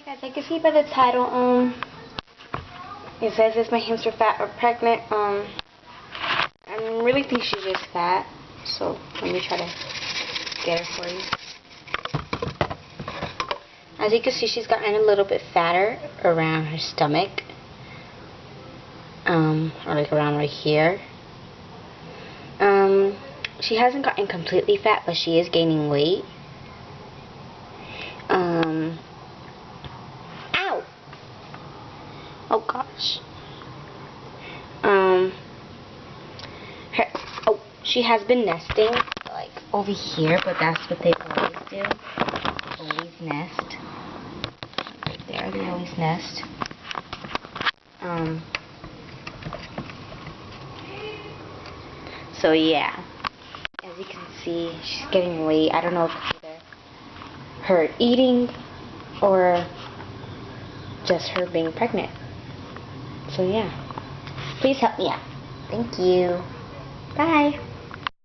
As you can see by the title, it says is my hamster fat or pregnant? I really think she's just fat. So let me try to get her for you. As you can see, she's gotten a little bit fatter around her stomach, or like around right here. She hasn't gotten completely fat, but she is gaining weight. Ow! Oh gosh. She has been nesting like over here, but that's what they always do. Always nest. Right there, they always nest. So yeah, as you can see, she's getting weight. I don't know if it's either her eating or just her being pregnant. So yeah, please help me out. Thank you. Bye.